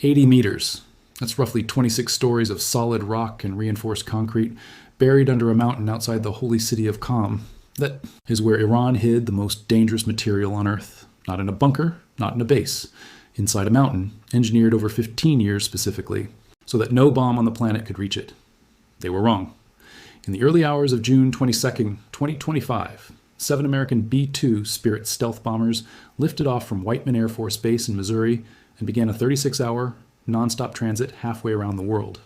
80 meters. That's roughly 26 stories of solid rock and reinforced concrete, buried under a mountain outside the holy city of Qom. That is where Iran hid the most dangerous material on Earth. Not in a bunker, not in a base. Inside a mountain, engineered over 15 years specifically, so that no bomb on the planet could reach it. They were wrong. In the early hours of June 22, 2025, 7 American B-2 Spirit stealth bombers lifted off from Whiteman Air Force Base in Missouri and began a 36-hour, non-stop transit halfway around the world.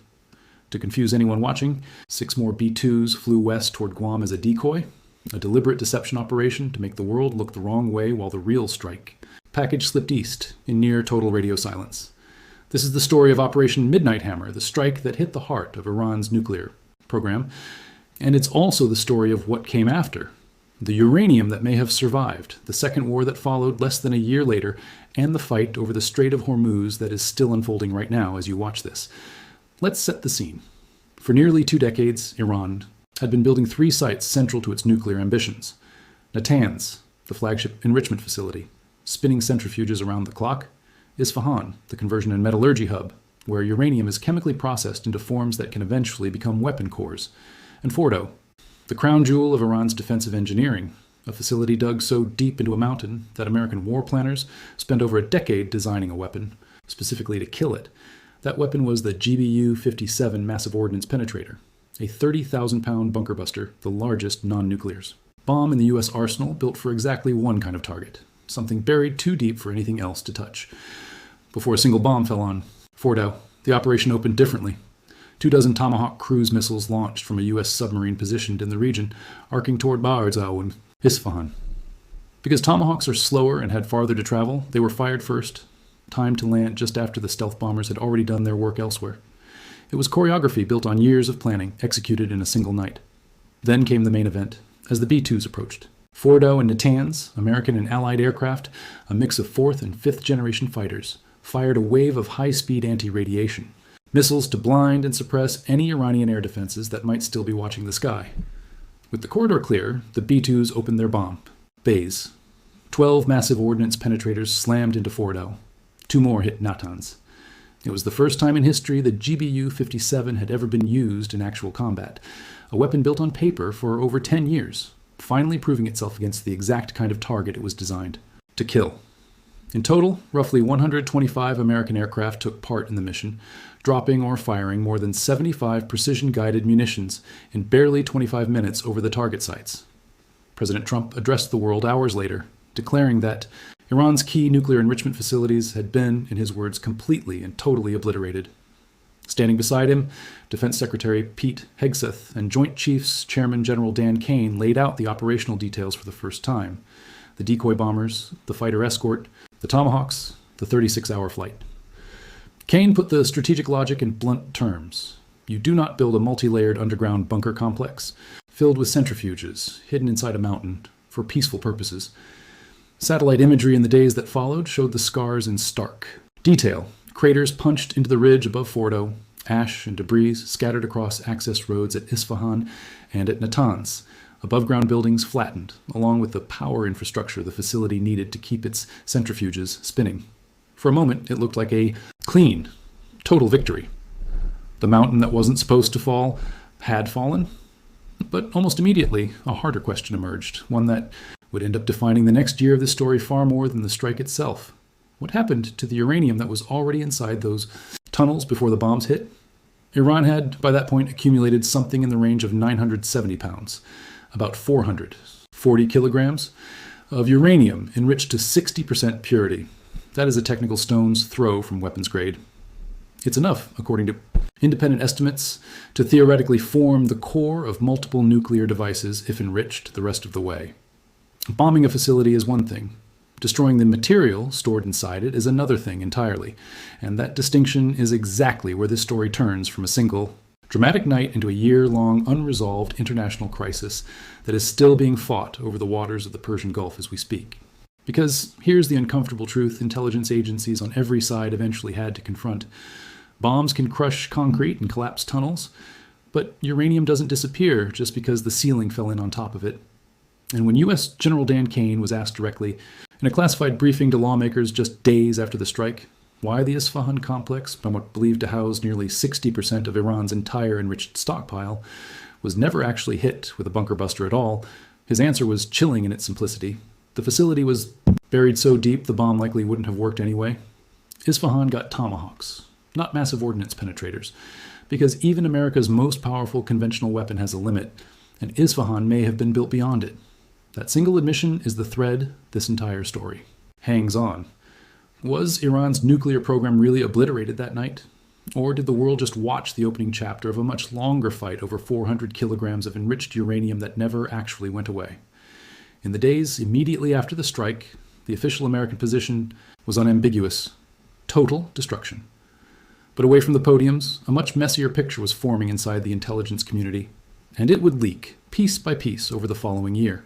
To confuse anyone watching, 6 more B-2s flew west toward Guam as a decoy, a deliberate deception operation to make the world look the wrong way while the real strike. Package slipped east in near total radio silence. This is the story of Operation Midnight Hammer, the strike that hit the heart of Iran's nuclear program. And it's also the story of what came after. The uranium that may have survived, the second war that followed less than a year later, and the fight over the Strait of Hormuz that is still unfolding right now as you watch this. Let's set the scene. For nearly 2 decades, Iran had been building 3 sites central to its nuclear ambitions. Natanz, the flagship enrichment facility, spinning centrifuges around the clock. Isfahan, the conversion and metallurgy hub, where uranium is chemically processed into forms that can eventually become weapon cores. And Fordow, the crown jewel of Iran's defensive engineering, a facility dug so deep into a mountain that American war planners spent over a decade designing a weapon, specifically to kill it. That weapon was the GBU-57 Massive Ordnance Penetrator, a 30,000-pound bunker buster, the largest non-nuclears. Bomb in the U.S. arsenal built for exactly one kind of target, something buried too deep for anything else to touch. Before a single bomb fell on Fordow, the operation opened differently. 24 Tomahawk cruise missiles launched from a U.S. submarine positioned in the region, arcing toward Ba'arzao and Isfahan. Because Tomahawks are slower and had farther to travel, they were fired first, timed to land just after the stealth bombers had already done their work elsewhere. It was choreography built on years of planning, executed in a single night. Then came the main event, as the B-2s approached. Fordow and Natanz, American and Allied aircraft, a mix of 4th and 5th generation fighters, fired a wave of high-speed anti-radiation, missiles to blind and suppress any Iranian air defenses that might still be watching the sky. With the corridor clear, the B-2s opened their bomb bays. 12 massive ordnance penetrators slammed into Fordow. 2 more hit Natanz. It was the first time in history the GBU-57 had ever been used in actual combat, a weapon built on paper for over 10 years, finally proving itself against the exact kind of target it was designed to kill. In total, roughly 125 American aircraft took part in the mission, dropping or firing more than 75 precision-guided munitions in barely 25 minutes over the target sites. President Trump addressed the world hours later, declaring that Iran's key nuclear enrichment facilities had been, in his words, completely and totally obliterated. Standing beside him, Defense Secretary Pete Hegseth and Joint Chiefs Chairman General Dan Kane laid out the operational details for the first time. The decoy bombers, the fighter escort, the Tomahawks, the 36-hour flight. Kane put the strategic logic in blunt terms. You do not build a multi-layered underground bunker complex filled with centrifuges hidden inside a mountain for peaceful purposes. Satellite imagery in the days that followed showed the scars in stark detail. Craters punched into the ridge above Fordow, ash and debris scattered across access roads at Isfahan and at Natanz, above-ground buildings flattened, along with the power infrastructure the facility needed to keep its centrifuges spinning. For a moment, it looked like a clean, total victory. The mountain that wasn't supposed to fall had fallen, but almost immediately, a harder question emerged, one that would end up defining the next year of this story far more than the strike itself. What happened to the uranium that was already inside those tunnels before the bombs hit? Iran had, by that point, accumulated something in the range of 970 pounds, about 440 kilograms, of uranium enriched to 60% purity. That is a technical stone's throw from weapons grade. It's enough, according to independent estimates, to theoretically form the core of multiple nuclear devices if enriched the rest of the way. Bombing a facility is one thing. Destroying the material stored inside it is another thing entirely. And that distinction is exactly where this story turns from a single, dramatic night into a year-long unresolved international crisis that is still being fought over the waters of the Persian Gulf as we speak. Because here's the uncomfortable truth intelligence agencies on every side eventually had to confront. Bombs can crush concrete and collapse tunnels, but uranium doesn't disappear just because the ceiling fell in on top of it. And when U.S. General Dan Kane was asked directly, in a classified briefing to lawmakers just days after the strike, Why the Isfahan complex, somewhat believed to house nearly 60% of Iran's entire enriched stockpile, was never actually hit with a bunker buster at all, his answer was chilling in its simplicity. The facility was buried so deep the bomb likely wouldn't have worked anyway. Isfahan got Tomahawks, not massive ordnance penetrators, because even America's most powerful conventional weapon has a limit, and Isfahan may have been built beyond it. That single admission is the thread this entire story hangs on. Was Iran's nuclear program really obliterated that night? Or did the world just watch the opening chapter of a much longer fight over 400 kilograms of enriched uranium that never actually went away? In the days immediately after the strike, the official American position was unambiguous: total destruction. But away from the podiums, a much messier picture was forming inside the intelligence community, and it would leak, piece by piece, over the following year.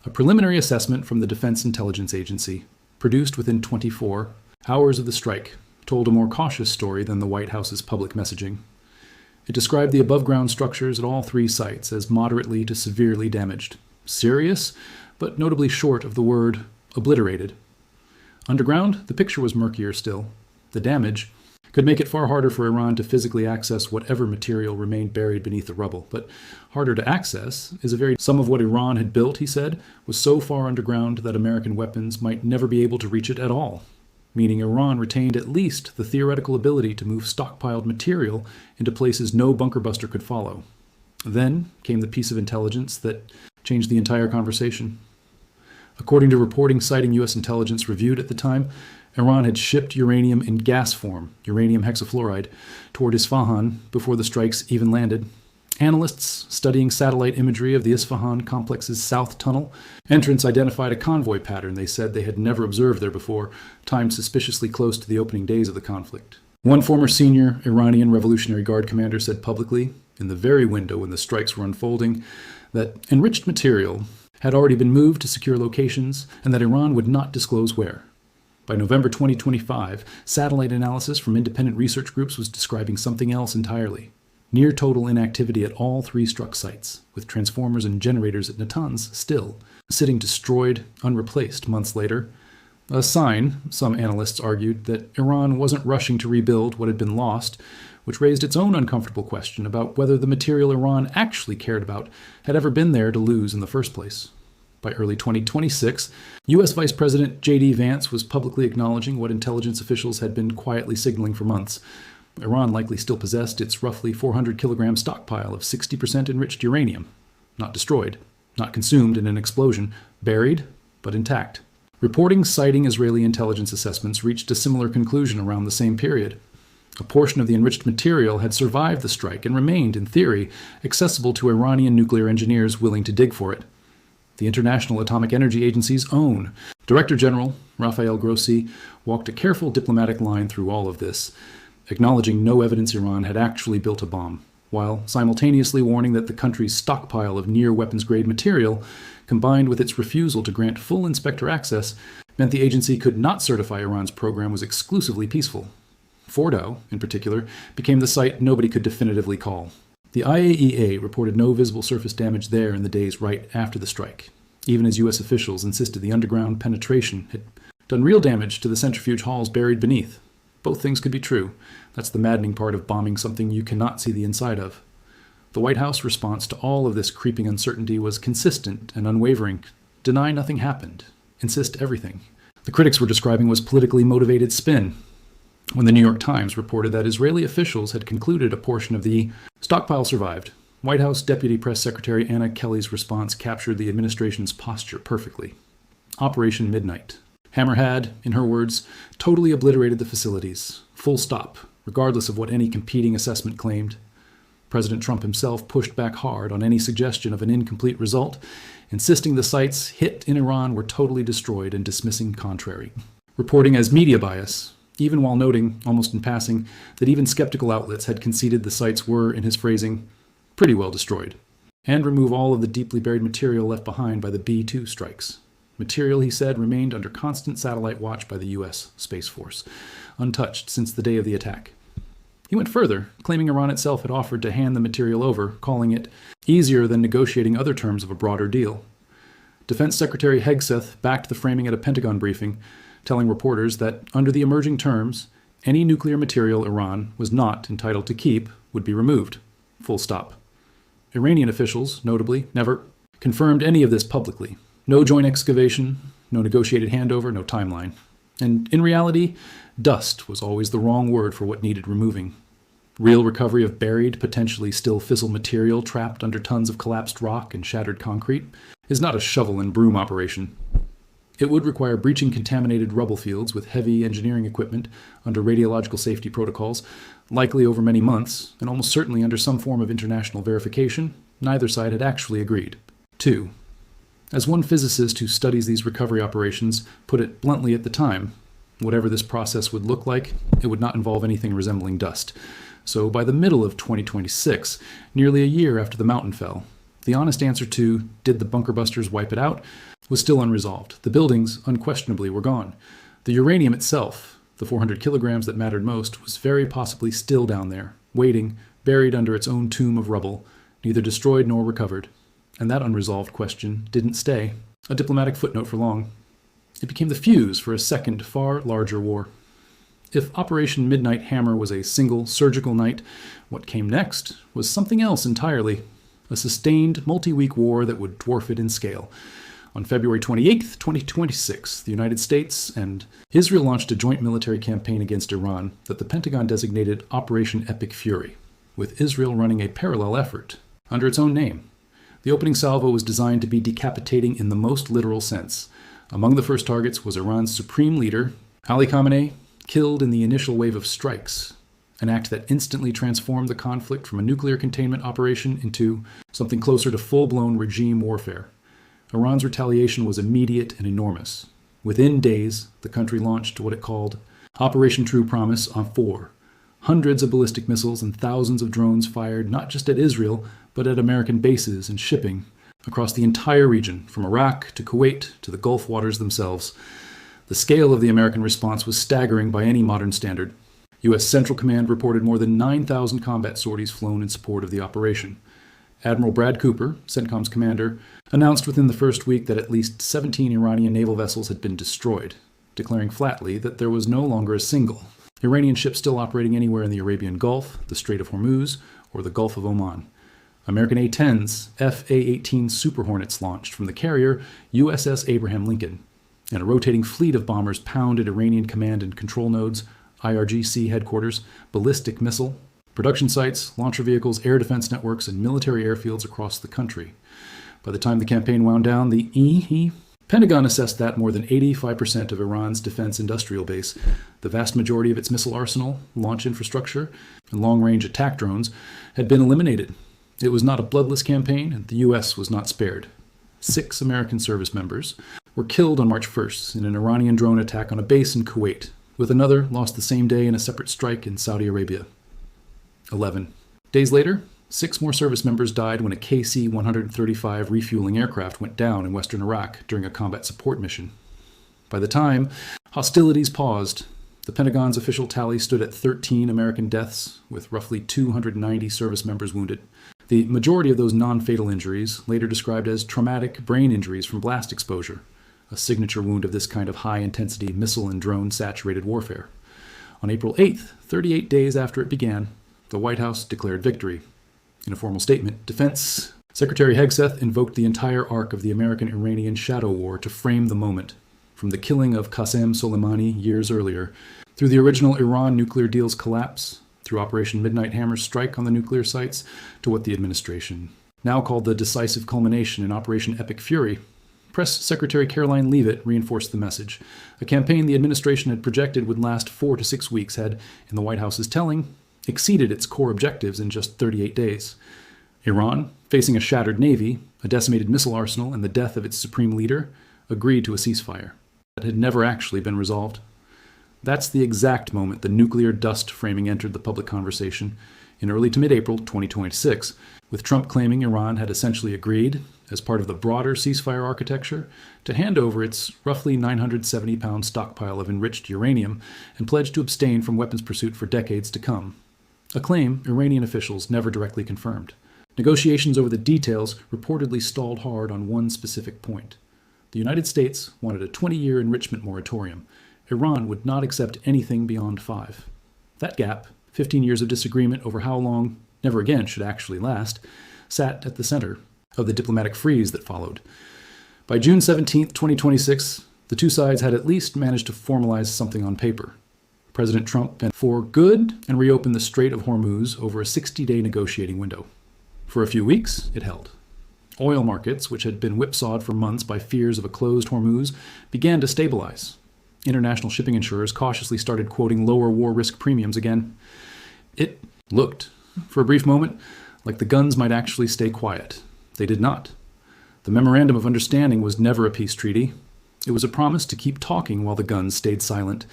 A preliminary assessment from the Defense Intelligence Agency, produced within 24 hours of the strike, told a more cautious story than the White House's public messaging. It described the above-ground structures at all three sites as moderately to severely damaged. Serious, but notably short of the word obliterated. Underground, the picture was murkier still. The damage could make it far harder for Iran to physically access whatever material remained buried beneath the rubble. But harder to access is a very... Some of what Iran had built, he said, was so far underground that American weapons might never be able to reach it at all, meaning Iran retained at least the theoretical ability to move stockpiled material into places no bunker buster could follow. Then came the piece of intelligence that changed the entire conversation. According to reporting citing U.S. intelligence reviewed at the time, Iran had shipped uranium in gas form, uranium hexafluoride, toward Isfahan before the strikes even landed. Analysts studying satellite imagery of the Isfahan complex's south tunnel entrance identified a convoy pattern they said they had never observed there before, timed suspiciously close to the opening days of the conflict. One former senior Iranian Revolutionary Guard commander said publicly, in the very window when the strikes were unfolding, that enriched material had already been moved to secure locations and that Iran would not disclose where. By November 2025, satellite analysis from independent research groups was describing something else entirely. Near total inactivity at all three struck sites, with transformers and generators at Natanz still sitting destroyed, unreplaced months later. A sign, some analysts argued, that Iran wasn't rushing to rebuild what had been lost, which raised its own uncomfortable question about whether the material Iran actually cared about had ever been there to lose in the first place. By early 2026, U.S. Vice President J.D. Vance was publicly acknowledging what intelligence officials had been quietly signaling for months. Iran likely still possessed its roughly 400-kilogram stockpile of 60% enriched uranium. Not destroyed, not consumed in an explosion, buried, but intact. Reporting citing Israeli intelligence assessments reached a similar conclusion around the same period. A portion of the enriched material had survived the strike and remained, in theory, accessible to Iranian nuclear engineers willing to dig for it. The International Atomic Energy Agency's own Director General, Rafael Grossi, walked a careful diplomatic line through all of this, acknowledging no evidence Iran had actually built a bomb, while simultaneously warning that the country's stockpile of near-weapons-grade material, combined with its refusal to grant full inspector access, meant the agency could not certify Iran's program was exclusively peaceful. Fordow, in particular, became the site nobody could definitively call. The IAEA reported no visible surface damage there in the days right after the strike, even as U.S. officials insisted the underground penetration had done real damage to the centrifuge halls buried beneath. Both things could be true. That's the maddening part of bombing something you cannot see the inside of. The White House response to all of this creeping uncertainty was consistent and unwavering. Deny nothing happened. Insist everything. The critics were describing was politically motivated spin. When the New York Times reported that Israeli officials had concluded a portion of the stockpile survived, White House Deputy Press Secretary Anna Kelly's response captured the administration's posture perfectly. Operation Midnight. Hammer had, in her words, totally obliterated the facilities. Full stop, regardless of what any competing assessment claimed. President Trump himself pushed back hard on any suggestion of an incomplete result, insisting the sites hit in Iran were totally destroyed and dismissing contrary. Reporting as media bias, even while noting, almost in passing, that even skeptical outlets had conceded the sites were, in his phrasing, pretty well destroyed, and remove all of the deeply buried material left behind by the B-2 strikes. Material, he said, remained under constant satellite watch by the U.S. Space Force, untouched since the day of the attack. He went further, claiming Iran itself had offered to hand the material over, calling it easier than negotiating other terms of a broader deal. Defense Secretary Hegseth backed the framing at a Pentagon briefing, telling reporters that, under the emerging terms, Any nuclear material Iran was not entitled to keep would be removed. Full stop. Iranian officials, notably, never confirmed any of this publicly. No joint excavation, no negotiated handover, no timeline. And in reality, dust was always the wrong word for what needed removing. Real recovery of buried, potentially still fissile material trapped under tons of collapsed rock and shattered concrete is not a shovel and broom operation. It would require breaching contaminated rubble fields with heavy engineering equipment under radiological safety protocols, likely over many months, and almost certainly under some form of international verification. Neither side had actually agreed. 2. As one physicist who studies these recovery operations put it bluntly at the time, whatever this process would look like, it would not involve anything resembling dust. So by the middle of 2026, nearly a year after the mountain fell, the honest answer to, did the bunker busters wipe it out, was still unresolved. The buildings, unquestionably, were gone. The uranium itself, the 400 kilograms that mattered most, was very possibly still down there, waiting, buried under its own tomb of rubble, neither destroyed nor recovered. And that unresolved question didn't stay a diplomatic footnote for long. It became the fuse for a second, far larger war. If Operation Midnight Hammer was a single, surgical night, what came next was something else entirely. A sustained, multi-week war that would dwarf it in scale. On February 28, 2026, the United States and Israel launched a joint military campaign against Iran that the Pentagon designated Operation Epic Fury, with Israel running a parallel effort under its own name. The opening salvo was designed to be decapitating in the most literal sense. Among the first targets was Iran's supreme leader, Ali Khamenei, killed in the initial wave of strikes, an act that instantly transformed the conflict from a nuclear containment operation into something closer to full-blown regime warfare. Iran's retaliation was immediate and enormous. Within days, the country launched what it called Operation True Promise on 4. Hundreds of ballistic missiles and thousands of drones fired not just at Israel, but at American bases and shipping across the entire region, from Iraq to Kuwait to the Gulf waters themselves. The scale of the American response was staggering by any modern standard. U.S. Central Command reported more than 9,000 combat sorties flown in support of the operation. Admiral Brad Cooper, CENTCOM's commander, announced within the first week that at least 17 Iranian naval vessels had been destroyed, declaring flatly that there was no longer a single Iranian ship still operating anywhere in the Arabian Gulf, the Strait of Hormuz, or the Gulf of Oman. American A-10s, F/A-18 Super Hornets launched from the carrier USS Abraham Lincoln, and a rotating fleet of bombers pounded Iranian command and control nodes, IRGC headquarters, ballistic missile, production sites, launcher vehicles, air defense networks, and military airfields across the country. By the time the campaign wound down, the Pentagon assessed that more than 85% of Iran's defense industrial base, the vast majority of its missile arsenal, launch infrastructure, and long-range attack drones, had been eliminated. It was not a bloodless campaign, and the U.S. was not spared. 6 American service members were killed on March 1st in an Iranian drone attack on a base in Kuwait, with another lost the same day in a separate strike in Saudi Arabia. 11 days later, 6 more service members died when a KC-135 refueling aircraft went down in western Iraq during a combat support mission. By the time hostilities paused, the Pentagon's official tally stood at 13 American deaths, with roughly 290 service members wounded. The majority of those non-fatal injuries, later described as traumatic brain injuries from blast exposure, a signature wound of this kind of high-intensity missile and drone-saturated warfare. On April 8th, 38 days after it began, the White House declared victory. In a formal statement, Defense Secretary Hegseth invoked the entire arc of the American-Iranian shadow war to frame the moment, from the killing of Qasem Soleimani years earlier, through the original Iran nuclear deal's collapse, through Operation Midnight Hammer's strike on the nuclear sites, to what the administration now called the decisive culmination in Operation Epic Fury. Press Secretary Caroline Leavitt reinforced the message. A campaign the administration had projected would last 4 to 6 weeks had, in the White House's telling, exceeded its core objectives in just 38 days. Iran, facing a shattered navy, a decimated missile arsenal, and the death of its supreme leader, agreed to a ceasefire that had never actually been resolved. That's the exact moment the nuclear dust framing entered the public conversation in early to mid-April 2026, with Trump claiming Iran had essentially agreed, as part of the broader ceasefire architecture, to hand over its roughly 970-pound stockpile of enriched uranium and pledged to abstain from weapons pursuit for decades to come. A claim Iranian officials never directly confirmed. Negotiations over the details reportedly stalled hard on one specific point. The United States wanted a 20-year enrichment moratorium. Iran would not accept anything beyond 5. That gap, 15 years of disagreement over how long never again should actually last, sat at the center of the diplomatic freeze that followed. By June 17, 2026, the two sides had at least managed to formalize something on paper. President Trump went for good and reopened the Strait of Hormuz over a 60-day negotiating window. For a few weeks, it held. Oil markets, which had been whipsawed for months by fears of a closed Hormuz, began to stabilize. International shipping insurers cautiously started quoting lower war risk premiums again. It looked, for a brief moment, like the guns might actually stay quiet. They did not. The Memorandum of Understanding was never a peace treaty. It was a promise to keep talking while the guns stayed silent.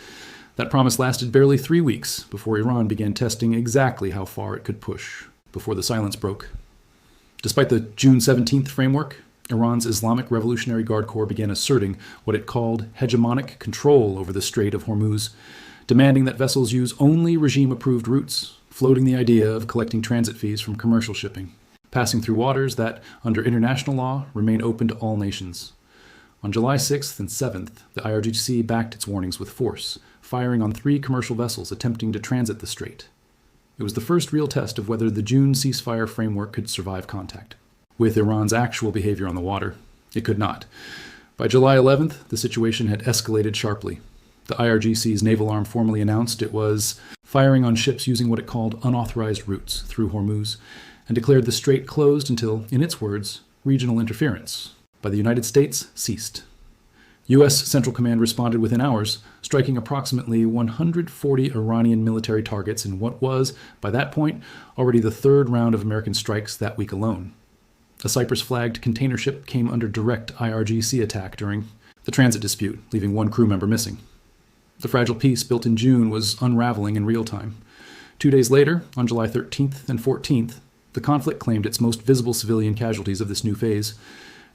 That promise lasted barely 3 weeks before Iran began testing exactly how far it could push, before the silence broke. Despite the June 17th framework, Iran's Islamic Revolutionary Guard Corps began asserting what it called hegemonic control over the Strait of Hormuz, demanding that vessels use only regime-approved routes, floating the idea of collecting transit fees from commercial shipping, passing through waters that, under international law, remain open to all nations. On July 6th and 7th, the IRGC backed its warnings with force, firing on 3 commercial vessels attempting to transit the strait. It was the first real test of whether the June ceasefire framework could survive contact. With Iran's actual behavior on the water, it could not. By July 11th, the situation had escalated sharply. The IRGC's naval arm formally announced it was firing on ships using what it called unauthorized routes through Hormuz, and declared the strait closed until, in its words, regional interference by the United States ceased. U.S. Central Command responded within hours, striking approximately 140 Iranian military targets in what was, by that point, already the 3rd round of American strikes that week alone. A Cyprus-flagged container ship came under direct IRGC attack during the transit dispute, leaving 1 crew member missing. The fragile peace built in June was unraveling in real time. 2 days later, on July 13th and 14th, the conflict claimed its most visible civilian casualties of this new phase.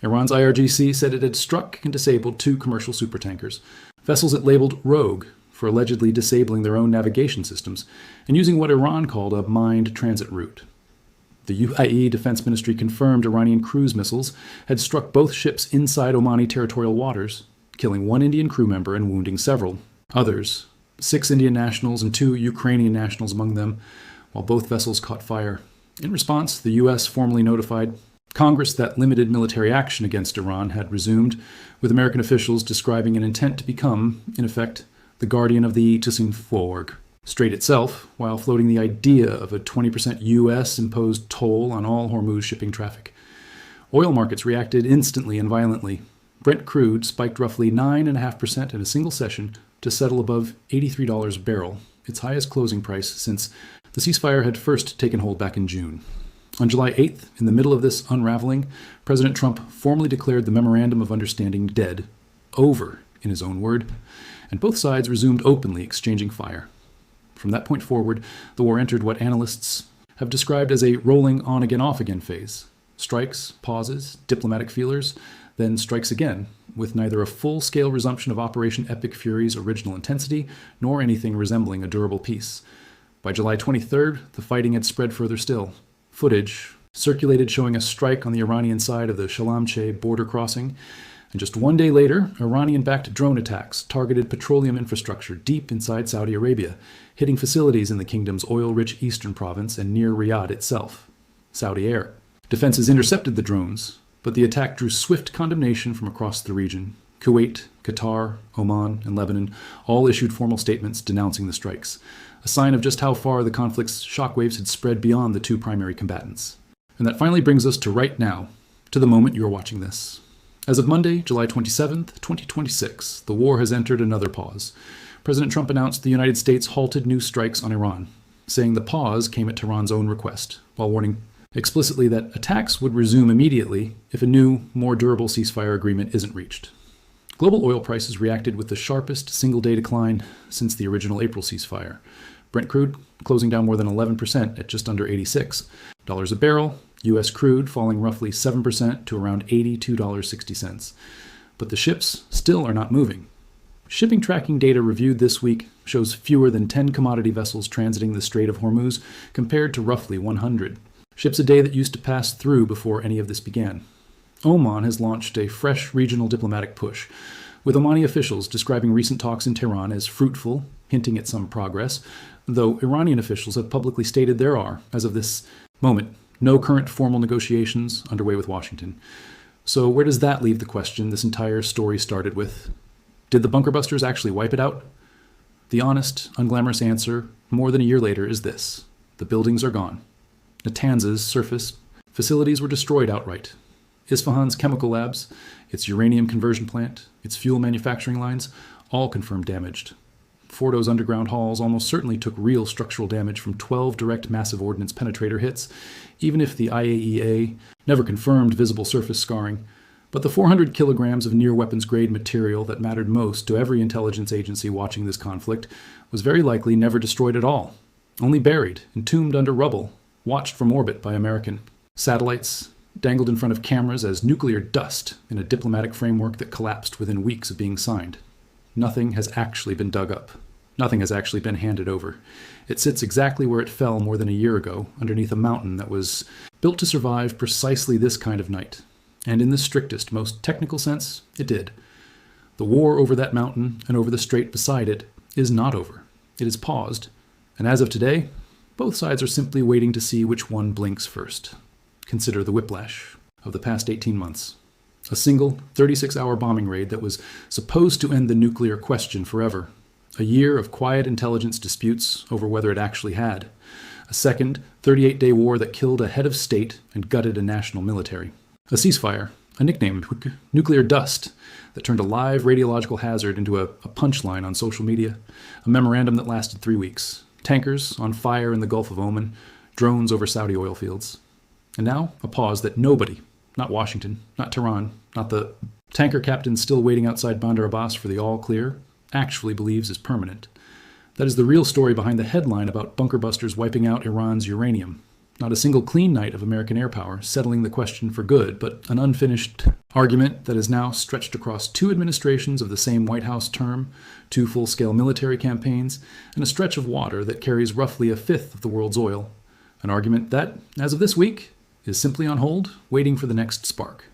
Iran's IRGC said it had struck and disabled 2 commercial supertankers, vessels it labeled rogue for allegedly disabling their own navigation systems and using what Iran called a mined transit route. The UAE Defense Ministry confirmed Iranian cruise missiles had struck both ships inside Omani territorial waters, killing 1 Indian crew member and wounding several others, 6 Indian nationals and 2 Ukrainian nationals among them, while both vessels caught fire. In response, the U.S. formally notified Congress that limited military action against Iran had resumed, with American officials describing an intent to become, in effect, the guardian of the Ceasefire strait itself, while floating the idea of a 20% U.S.-imposed toll on all Hormuz shipping traffic. Oil markets reacted instantly and violently. Brent crude spiked roughly 9.5% in a single session to settle above $83 a barrel, its highest closing price since the ceasefire had first taken hold back in June. On July 8th, in the middle of this unraveling, President Trump formally declared the Memorandum of Understanding dead, over, in his own word, and both sides resumed openly exchanging fire. From that point forward, the war entered what analysts have described as a rolling on-again, off-again phase. Strikes, pauses, diplomatic feelers, then strikes again, with neither a full-scale resumption of Operation Epic Fury's original intensity, nor anything resembling a durable peace. By July 23rd, the fighting had spread further still. Footage circulated showing a strike on the Iranian side of the Shalamche border crossing, and just 1 day later, Iranian-backed drone attacks targeted petroleum infrastructure deep inside Saudi Arabia, hitting facilities in the kingdom's oil-rich eastern province and near Riyadh itself. Saudi air defenses intercepted the drones, but the attack drew swift condemnation from across the region. Kuwait, Qatar, Oman, and Lebanon all issued formal statements denouncing the strikes, a sign of just how far the conflict's shockwaves had spread beyond the 2 primary combatants. And that finally brings us to right now, to the moment you're watching this. As of Monday, July 27th, 2026, the war has entered another pause. President Trump announced the United States halted new strikes on Iran, saying the pause came at Tehran's own request, while warning explicitly that attacks would resume immediately if a new, more durable ceasefire agreement isn't reached. Global oil prices reacted with the sharpest single-day decline since the original April ceasefire. Brent crude closing down more than 11% at just under $86 a barrel, U.S. crude falling roughly 7% to around $82.60. But the ships still are not moving. Shipping tracking data reviewed this week shows fewer than 10 commodity vessels transiting the Strait of Hormuz compared to roughly 100. Ships a day that used to pass through before any of this began. Oman has launched a fresh regional diplomatic push, with Omani officials describing recent talks in Tehran as fruitful, hinting at some progress, though Iranian officials have publicly stated there are, as of this moment, no current formal negotiations underway with Washington. So where does that leave the question this entire story started with? Did the bunker busters actually wipe it out? The honest, unglamorous answer, more than a year later, is this. The buildings are gone. Natanz's surface facilities were destroyed outright. Isfahan's chemical labs, its uranium conversion plant, its fuel manufacturing lines, all confirmed damaged. Fordow's underground halls almost certainly took real structural damage from 12 direct massive ordnance penetrator hits, even if the IAEA never confirmed visible surface scarring. But the 400 kilograms of near-weapons-grade material that mattered most to every intelligence agency watching this conflict was very likely never destroyed at all, only buried, entombed under rubble, watched from orbit by American satellites, dangled in front of cameras as nuclear dust in a diplomatic framework that collapsed within weeks of being signed. Nothing has actually been dug up. Nothing has actually been handed over. It sits exactly where it fell more than a year ago, underneath a mountain that was built to survive precisely this kind of night. And in the strictest, most technical sense, it did. The war over that mountain and over the strait beside it is not over. It is paused. And as of today, both sides are simply waiting to see which one blinks first. Consider the whiplash of the past 18 months. A single 36-hour bombing raid that was supposed to end the nuclear question forever. A year of quiet intelligence disputes over whether it actually had. A second 38-day war that killed a head of state and gutted a national military. A ceasefire, a nickname, nuclear dust, that turned a live radiological hazard into a punchline on social media. A memorandum that lasted 3 weeks. Tankers on fire in the Gulf of Oman. Drones over Saudi oil fields. And now, a pause that nobody, not Washington, not Tehran, not the tanker captain still waiting outside Bandar Abbas for the all-clear, actually believes is permanent. That is the real story behind the headline about bunker busters wiping out Iran's uranium. Not a single clean night of American air power settling the question for good, but an unfinished argument that is now stretched across 2 administrations of the same White House term, 2 full-scale military campaigns, and a stretch of water that carries roughly a fifth of the world's oil. An argument that, as of this week, is simply on hold, waiting for the next spark.